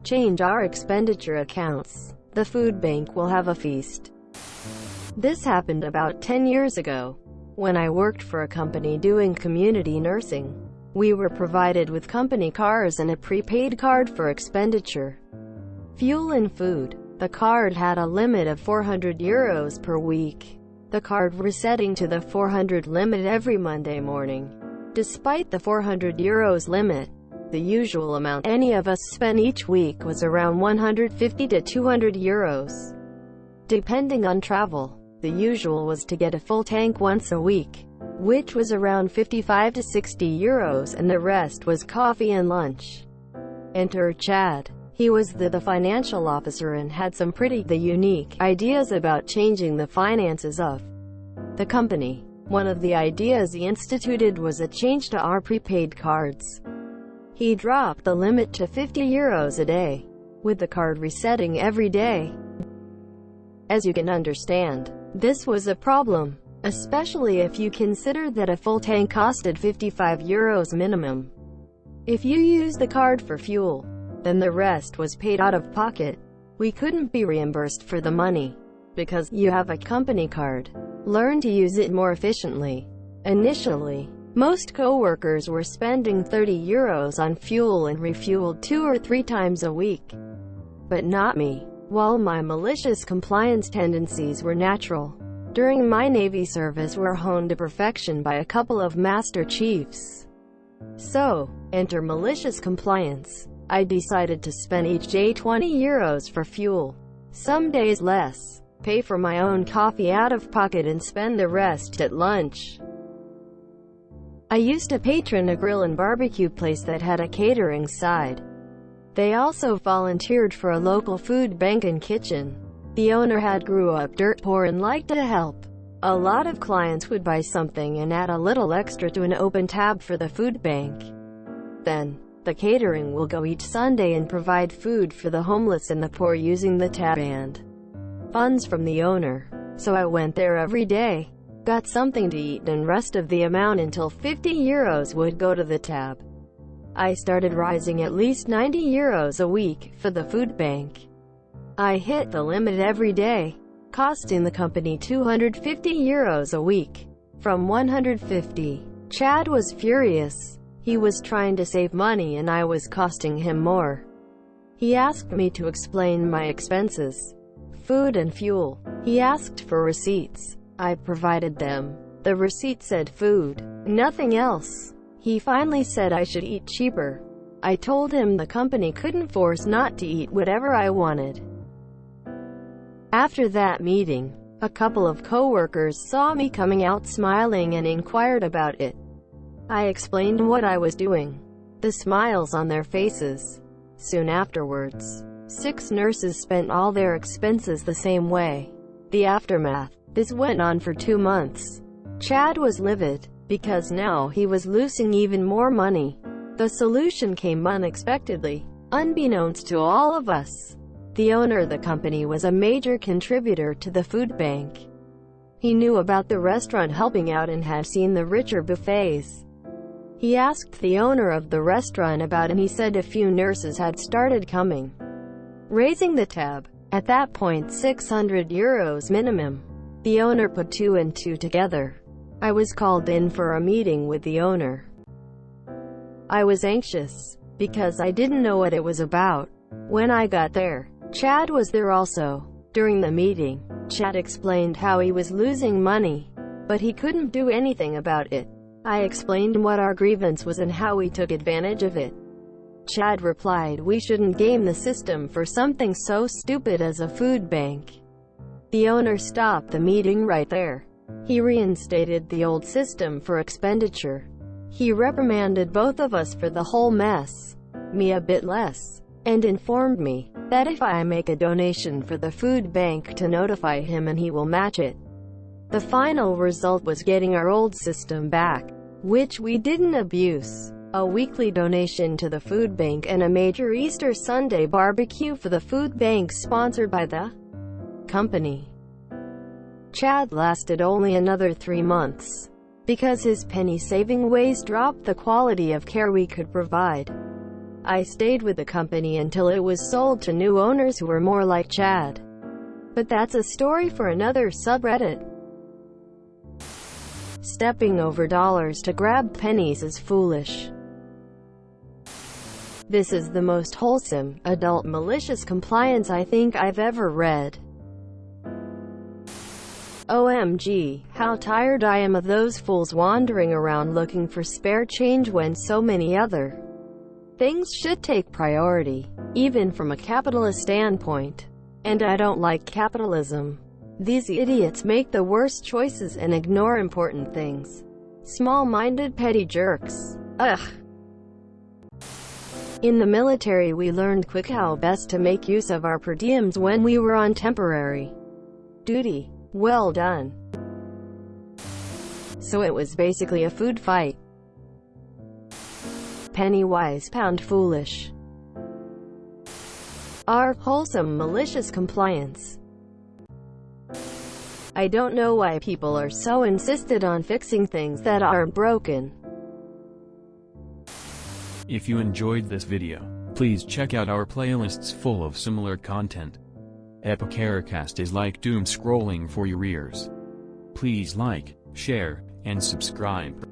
change our expenditure accounts. The food bank will have a feast. This happened about 10 years ago, when I worked for a company doing community nursing. We were provided with company cars and a prepaid card for expenditure, fuel and food. The card had a limit of €400 per week. The card resetting to the 400 limit every Monday morning. Despite the €400 limit, the usual amount any of us spent each week was around €150 to €200. Depending on travel, the usual was to get a full tank once a week, which was around €55 to €60, and the rest was coffee and lunch. Enter Chad. He was the financial officer and had some pretty unique ideas about changing the finances of the company. One of the ideas he instituted was a change to our prepaid cards. He dropped the limit to €50 a day, with the card resetting every day. As you can understand, this was a problem, especially if you consider that a full tank costed €55 minimum. If you used the card for fuel, then the rest was paid out of pocket. We couldn't be reimbursed for the money, because you have a company card. Learn to use it more efficiently. Initially, most co-workers were spending €30 on fuel and refueled 2 or 3 times a week. But not me. While my malicious compliance tendencies were natural, during my Navy service were honed to perfection by a couple of Master Chiefs. So, enter malicious compliance. I decided to spend each day €20 for fuel, some days less, pay for my own coffee out of pocket and spend the rest at lunch. I used to patron a grill and barbecue place that had a catering side. They also volunteered for a local food bank and kitchen. The owner grew up dirt poor and liked to help. A lot of clients would buy something and add a little extra to an open tab for the food bank. Then, the catering will go each Sunday and provide food for the homeless and the poor using the tab and funds from the owner. So I went there every day, got something to eat, and rest of the amount until €50 would go to the tab. I started rising at least €90 a week for the food bank. I hit the limit every day, costing the company €250 a week, from $150. Chad was furious. He was trying to save money and I was costing him more. He asked me to explain my expenses, food and fuel. He asked for receipts. I provided them. The receipt said food, nothing else. He finally said I should eat cheaper. I told him the company couldn't force not to eat whatever I wanted. After that meeting, a couple of co-workers saw me coming out smiling and inquired about it. I explained what I was doing. The smiles on their faces. Soon afterwards, 6 nurses spent all their expenses the same way. The aftermath. This went on for 2 months. Chad was livid, because now he was losing even more money. The solution came unexpectedly, unbeknownst to all of us. The owner of the company was a major contributor to the food bank. He knew about the restaurant helping out and had seen the richer buffets. He asked the owner of the restaurant about it and he said a few nurses had started coming, raising the tab. At that point €600 minimum. The owner put 2 and 2 together. I was called in for a meeting with the owner. I was anxious, because I didn't know what it was about. When I got there, Chad was there also. During the meeting, Chad explained how he was losing money, but he couldn't do anything about it. I explained what our grievance was and how we took advantage of it. Chad replied we shouldn't game the system for something so stupid as a food bank. The owner stopped the meeting right there. He reinstated the old system for expenditure. He reprimanded both of us for the whole mess, me a bit less, and informed me that if I make a donation for the food bank to notify him and he will match it. The final result was getting our old system back, which we didn't abuse. A weekly donation to the food bank and a major Easter Sunday barbecue for the food bank sponsored by the company. Chad lasted only another 3 months, because his penny-saving ways dropped the quality of care we could provide. I stayed with the company until it was sold to new owners who were more like Chad. But that's a story for another subreddit. Stepping over dollars to grab pennies is foolish. This is the most wholesome, adult malicious compliance I think I've ever read. OMG, how tired I am of those fools wandering around looking for spare change when so many other things should take priority, even from a capitalist standpoint. And I don't like capitalism. These idiots make the worst choices and ignore important things. Small-minded petty jerks. Ugh. In the military we learned quick how best to make use of our per diems when we were on temporary duty. Well done. So it was basically a food fight. Penny wise, pound foolish. Our wholesome malicious compliance. I don't know why people are so insistent on fixing things that aren't broken. If you enjoyed this video, please check out our playlists full of similar content. Epicaricast is like doom scrolling for your ears. Please like, share, and subscribe.